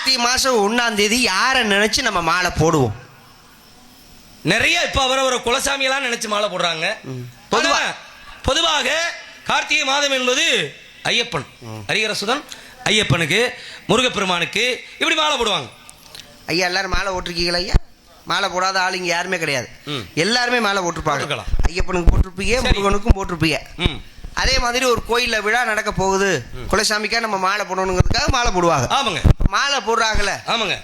கார்த்திகை மாசம் 1ஆம் தேதி யாரை நினைச்சு நம்ம மாலை போடுவோம்? நிறைய இப்ப அவரவர குலசாமியெல்லாம் நினைச்சு மாலை போடுறாங்க. பொதுவாக கார்த்திகை மாதம் என்பது ஐயப்பன், ஹரிஹரசுதன் ஐயப்பனுக்கு, முருகப்பெருமானுக்கு இப்படி மாலை போடுவாங்க. ஐயா எல்லாரும் மாலை போட்டிருக்கீங்களா? ஐயா மாலை போடாத ஆள் இங்க யாருமே கிடையாது. எல்லாருமே மாலை போட்டிருப்பாங்க. ஐயப்பனுக்கு போட்டிருப்பீங்க, முருகனுக்கும் போட்டிருப்பீங்க. அதே மாதிரி ஒரு கோயில்ல விழா நடக்க போகுது, குலசாமிக்கா நம்ம மாலை போடணுங்கிறதுக்காக மாலை போடுவாங்க. ஆமாங்க. மாலை போடுறாங்கல்ல, ஆமாங்க.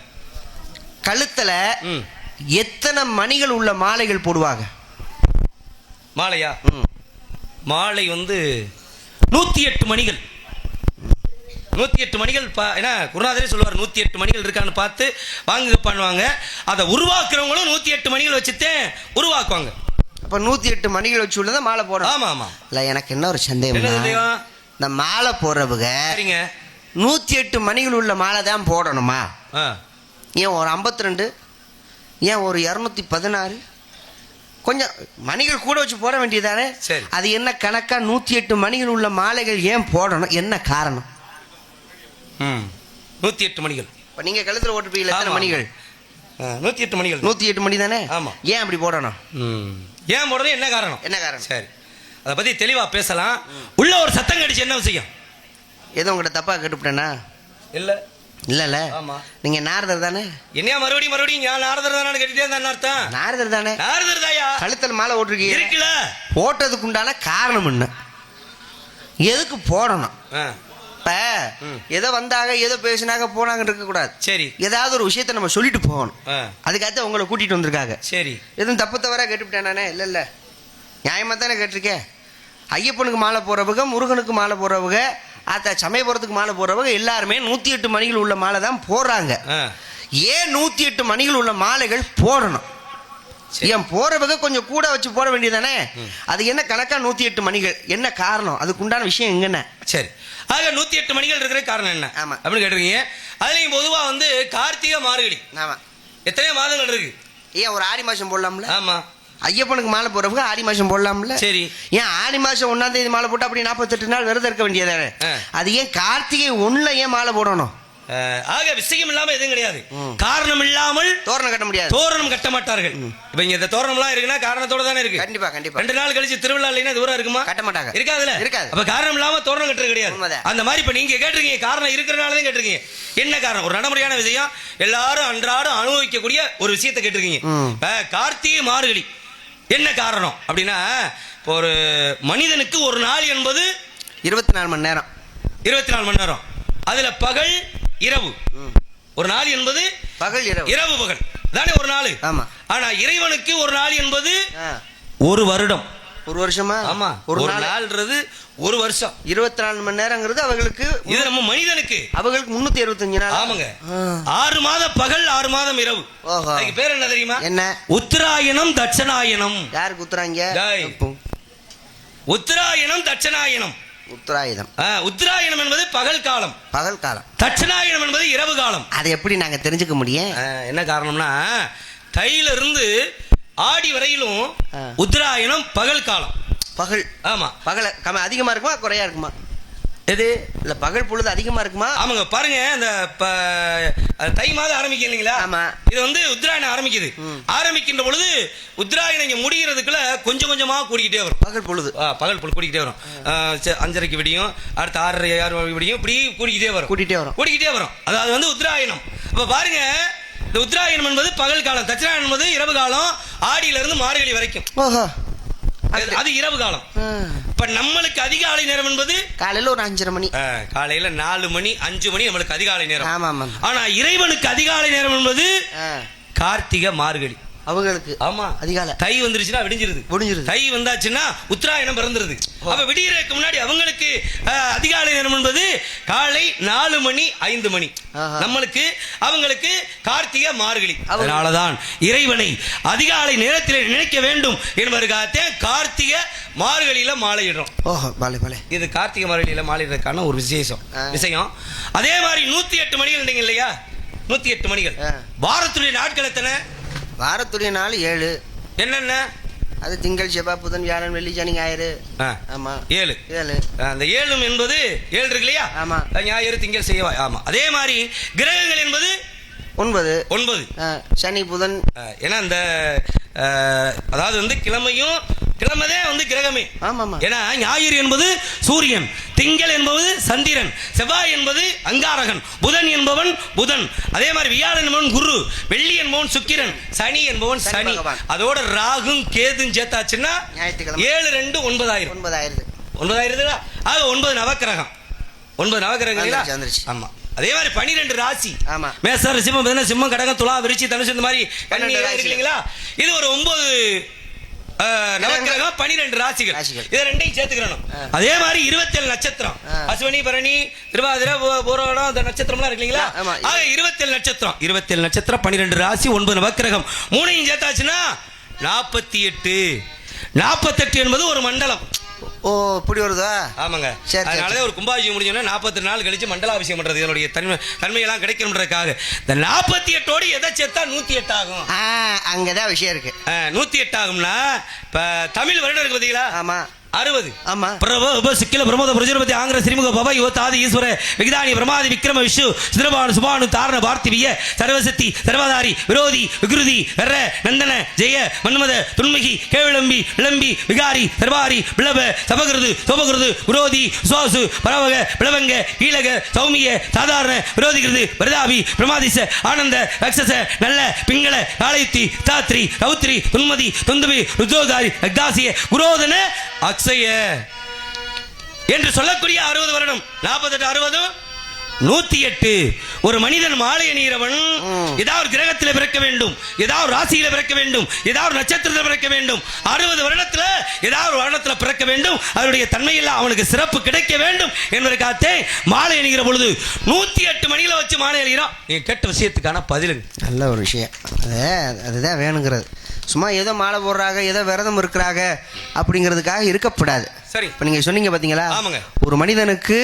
கழுத்துல எத்தனை மணிகள் உள்ள மாலைகள் போடுவாங்க? மாலையா? மாலை வந்து 108 மணிகள். 108 மணிகள். ஏன்னா குருநாதரே சொல்லுவார் 108 மணிகள் இருக்கான்னு பார்த்து வாங்க பண்ணுவாங்க. அதை உருவாக்குறவங்களும் 108 மணிகள் வச்சுட்டேன் உருவாக்குவாங்க. அப்ப 108 மணிகள் வச்சு உள்ளத மாலை போடுறோம். ஆமா ஆமா. இல்ல எனக்கு என்ன ஒரு சந்தேகம், இந்த மாலை போடுறவங்க 108 மணிகள் உள்ள மாலை தான் போடணுமா? ஏன் ஒரு 52, ஏன் ஒரு 216? கொஞ்சம் மணிகள் கூட வச்சு போட வேண்டியதானே? அது என்ன கணக்கா 108 மணிகள் உள்ள மாலைகள் ஏன் போடணும்? என்ன காரணம்? 108 மணிகள். இப்ப நீங்க கழுத்துல ஓட்டுப்பீங்களா எத்தனை மணிகள்? 108 மணிகள். 108 மணி தானே? ஆமா. ஏன் அப்படி போடணும்? ஏன் போடணும்? என்ன காரணம்? என்ன காரணம்? சரி, அதை பத்தி தெளிவா பேசலாம். உள்ள ஒரு சத்தம் கடிச்சு என்ன விஷயம்? ஏதோ உங்கள்கிட்ட தப்பா கேட்டுவிட்டேனா? இல்ல இல்ல. ஆமா. நீங்க நாரதர் தானே? என்னையா மறுபடியும் நான் நாரதர் தானே கேட்டுட்டே இருந்தா அர்த்தம்? நாரதர் தானே? நாரதர் தாயா. கழுத்துல மாலை ஓட்டிருக்கீங்க இருக்குல்ல, போட்டதுக்கு உண்டான காரணம் என்ன? எதுக்கு போடணும்? இப்ப ஏதோ வந்தாங்க, ஏதோ பேசினாங்க, போனாங்க இருக்க கூடாது. சரி, ஏதாவது ஒரு விஷயத்த நம்ம சொல்லிட்டு போகணும். அதுக்காக உங்களை கூட்டிட்டு வந்திருக்காங்க. சரி, எதுவும் தப்பு தவறா கேட்டுவிட்டேன் நானே? இல்ல நியாயமா தானே கேட்டிருக்கேன். ஐயப்பனுக்கு மாலை போறவங்க, முருகனுக்கு மாலை போறவங்க, சமயபுரத்துக்கு மாலை போறவங்க எல்லாருமே 108 மணிகள் உள்ள மாலை தான் போடுறாங்க. ஏன் 108 மணிகள் உள்ள மாலைகள் போடணும்? ஏன் போறவங்க கொஞ்சம் கூட வச்சு போட வேண்டியதானே? அது என்ன கணக்கா 108 மணிகள்? என்ன காரணம்? அதுக்குண்டான விஷயம் எங்கன்னு? சரி, ஆக 108 மணிகள் இருக்கிற காரணம் என்ன? ஆமா அப்படின்னு கேட்டிருக்கீங்க. அதுலயும் பொதுவா வந்து கார்த்திகை மார்கழி. ஆமா. எத்தனை மாதங்கள் இருக்கு? ஏன் ஒரு ஆடி மாசம் போடலாம்ல? ஆமா. ஐயப்பனுக்கு மாலை போறவங்க ஆடி மாசம் போடலாம்ல? சரி. ஏன் ஆடி மாசம் 1ஆம் தேதி மாலை போட்டு அப்படி 48 நாள் விரதம் இருக்க வேண்டியதானே? அது ஏன் கார்த்திகை 1ல ஏன் மாலை போடணும்? ஆக விஷயம் இல்லாம எதுவும் கிடையாது. காரணம் இல்லாமல் தோரணம் கட்ட முடியாது. தோரணம் கட்ட மாட்டார்கள். இப்ப இங்க இந்த தோரணம் எல்லாம் இருக்குன்னா காரணத்தோட தானே இருக்கு. கண்டிப்பா கண்டிப்பா. 2 நாள் கழிச்சு திருவிழா இல்லைன்னா தூரம் இருக்குமா? கட்ட மாட்டாங்க. இருக்காதுல? இருக்காது. அப்ப காரணம் இல்லாம தோரணம் கட்டுறது கிடையாது. அந்த மாதிரி இப்ப நீங்க கேட்டிருக்கீங்க, காரணம் இருக்கிறனாலதான் கேட்டிருக்கீங்க. என்ன காரணம்? ஒரு நடைமுறையான விஷயம், எல்லாரும் அன்றாடம் அனுபவிக்கக்கூடிய ஒரு விஷயத்தை கேட்டிருக்கீங்க. கார்த்திகை மார்கழி என்ன காரணம் அப்படின்னா, ஒரு மனிதனுக்கு ஒரு நாள் என்பது 24 மணி நேரம். 24 மணி நேரம். அதுல பகல் இரவு. ஒரு நாள் என்பது பகல் இரவு, இரவு பகல் தானே ஒரு நாள். ஆமா. ஆனா இறைவனுக்கு ஒரு நாள் என்பது ஒரு வருடம். ஒரு வருஷமா? ஆமா. ஒரு நாள்ன்றது ஒரு வருஷம். 24 மணி நேரங்கிறது அவங்களுக்கு, இது நம்ம மனிதனுக்கு அவங்களுக்கு 365 நாள். ஆமாங்க. 6 மாதம் பகல், 6 மாதம் இரவு. அதுக்கு பேர் என்ன தெரியுமா? என்ன? உத்தராயணம் தட்சணாயனம். யாருக்கு உத்தராங்க? உத்தராயணம் தட்சணாயனம். உத்தராயுதம். உத்தராயணம் என்பது பகல் காலம். பகல் காலம். தட்சணாயனம் என்பது இரவு காலம். அதை எப்படி நாங்க தெரிஞ்சுக்க முடியும்? என்ன காரணம்னா, தையில இருந்து ஆடி வரையிலும் உத்தராயணம் பகல் காலம். பகல். ஆமா. பகல் அதிகமா இருக்குமா குறையா இருக்குமா? எது இல்ல, பகல் பொழுது அதிகமா இருக்குமா? ஆமாங்க. பாருங்க, இந்த தை மாதம் ஆரம்பிக்கும் இல்லைங்களா? ஆமா. இது வந்து உத்தராயணம் ஆரம்பிக்குது. ஆரம்பிக்கின்ற பொழுது உத்தராயணம் இங்க முடிகிறதுக்குள்ள கொஞ்சம் கொஞ்சமா கூடிக்கிட்டே வரும். பகல் பொழுது கூடிக்கிட்டே வரும். 5:30 விடியும், அடுத்து 6:30 6 விடியும், இப்படி கூடிக்கிட்டே வரும். அதாவது வந்து உத்தராயணம். அப்ப பாருங்க, இந்த உத்தராயணம் என்பது பகல் காலம், தட்சிணாயனம் என்பது இரவு காலம். ஆடியில இருந்து மார்கழி வரைக்கும் அது இரவு காலம். இப்ப நம்மளுக்கு அதிகாலை நேரம் என்பது காலையில ஒரு 5:30 மணி, காலையில 4 மணி 5 மணி நம்மளுக்கு அதிகாலை நேரம். ஆமா. ஆனா இறைவனுக்கு அதிகாலை நேரம் என்பது கார்த்திகை மார்கழி அவங்களுக்கு. ஆமா. அதிகாலை. தை வந்துருச்சுன்னா விடிஞ்சிருது. தை வந்தாச்சுன்னா உத்தராயணம் பிறந்துருது. அப்ப விடியறதுக்கு முன்னாடி அவங்களுக்கு அதிகாலை நேரம் என்பது காலை 4 மணி 5 மணி. நம்மளுக்கு அவங்களுக்கு கார்த்திகை மார்கழி. அதனாலதான் இறைவனை அதிகாலை நேரத்தில் நினைக்க வேண்டும் என்பதற்காக கார்த்திகை மார்கழியில மாலையிடுறோம். இது கார்த்திகை மார்கழியில மாலையிடுறதுக்கான ஒரு விஷயம். அதே மாதிரி 108 மணிகள் இல்லையா? 108 மணிகள். வாரத்துடைய நாட்கள் எத்தனை? வாரத்துடைய நாள் 7. என்னென்ன? அது திங்கள் செவ்வாய் புதன் வியாழன் வெள்ளி சனி ஞாயிறு. ஆமா 7 7. அந்த 7 என்பது 7 இருக்கு இல்லையா? ஆமா. ஞாயிறு திங்கள் செவ்வாய். ஆமா. அதே மாதிரி கிரகங்கள் என்பது 9. சனி புதன். ஏன்னா அந்த அதாவது வந்து கிழமைதான் வந்து கிரகமே. ஆமாமா. ஏன்னா ஞாயிறு என்பது சூரியன், திங்கள் என்பது சந்திரன், செவ்வாய் என்பது அங்காரகன், புதன் என்பவன் புதன், அதே மாதிரி வியாழன் என்பவன் குரு, வெள்ளி என்பவன் சுக்கிரன், சனி என்பவன் சனி. அதோட ராகும் கேதும் சேர்த்தாச்சுன்னா 7 2 9 ஆயிரம். 9 ஆயிரத்துங்களா? ஆக 9 நவக்கிரகம். 9 நவக்கிரகங்களா? ஆமா. அதே மாதிரி 12 ராசி. ஆமா. மேசம், ரிஷபம், மிதுனம், சிம்மம், கடகம், துலா, விருச்சி, தனுசு, இந்த மாதிரி இல்லைங்களா? இது ஒரு 9 நவக்கிரகம், 12 ராசிகள். இதை ரெண்டையும் சேர்த்துக்கிறோம். அதே மாதிரி 27 நட்சத்திரம். அஸ்வினி, பரணி, திருவாதிரை, பூரடம், அந்த நட்சத்திரம்லாம் இருக்கு இல்லைங்களா? ஆக 27 நட்சத்திரம். 27 நட்சத்திரம், 12 ராசி, 9 நவக்கிரகம். மூணையும் சேர்த்தாச்சுன்னா 48. 48 என்பது ஒரு மண்டலம். ஓ, இப்படி வருதா? ஆமாங்க. அதனால ஒரு கும்பாபிஷேகம் முடிஞ்சோன்னா 42 நாள் கழிச்சு மண்டலாபிஷேகம் பண்றது இதனுடைய தன்மையெல்லாம் கிடைக்கணுன்றதுக்காக. இந்த 48ஓடு எதை சேர்த்தா 108 ஆகும்? அங்கதான் விஷயம் இருக்கு. 108 ஆகும்னா இப்ப தமிழ் வருடம் இருக்கு பாத்தீங்களா? ஆமா. 60. ஆமா. பிரப சிக்கில பிரமோத பிரஜுரபதி ஆங்கிர ஸ்ரீமுக பவ யுவதாதி ஈஸ்வர விகதானி பிரமாதி விக்ரம விஷ்ணு சிதரபானு சுபானு தாரண பார்த்திவிய சர்வசக்தி சர்வதாரி விரோதி விக்ருதி வெற நந்தன ஜெய மன்மத துன்மகி கேவிளம்பி விளம்பி விகாரி சர்வாரி விளப சபகிருது சோபகிருது விரோதி சுவாசு பரவக விளவங்க ஈழக சௌமிய சாதாரண விரோதிகிருது பிரதாபி பிரமாதிச ஆனந்த ரக்ஷச நல்ல பிங்கள காலயுத்தி தாத்ரி ரௌத்ரி துன்மதி துந்துபி ருஜோதாரி அக்தாசிய குரோதன அக்ஷய என்று சொல்லக்கூடிய 60 வருடம். 48 60 108. ஒரு மனிதன் மாலை அணிகிறவன் ஏதாவது கிரகத்தில் பிறக்க வேண்டும், ஏதாவது ராசியில பிறக்க வேண்டும், ஏதாவது நட்சத்திரத்தில் பிறக்க வேண்டும். 60 வருடத்துல ஏதாவது வருடத்துல பிறக்க வேண்டும். அதனுடைய தன்மையில் அவனுக்கு சிறப்பு கிடைக்க வேண்டும் என்பதற்காக மாலை அணிகிற பொழுது 108 மணிகளை வச்சு மாலை அணிகிறோம். நீ கேட்ட விஷயத்துக்கான பதில் நல்ல ஒரு விஷயம். அதுதான் வேணுங்கிறது. சும்மா ஏதோ மாலை போடுறாங்க, ஏதோ விரதம் இருக்கிறாங்க அப்படிங்கிறதுக்காக இருக்கப்படாது. சரி. இப்போ நீங்க சொன்னீங்க பாத்தீங்களா? ஆமாங்க. ஒரு மனிதனுக்கு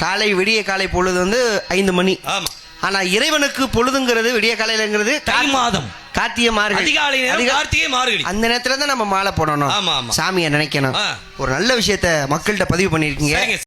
காலை விடிய காலை பொழுது வந்து 5 மணி. ஆமா. ஆனா இறைவனுக்கு பொழுதுங்கிறது விடிய காலையிலங்கிறது மாதம் கார்த்திகை மார்கழி, கார்த்திகை மார்கழி. அந்த நேரத்துல தான் நம்ம மாலை போடணும், சாமியை நினைக்கணும். ஒரு நல்ல விஷயத்த மக்கள்கிட்ட பதிவு பண்ணிருக்கீங்க.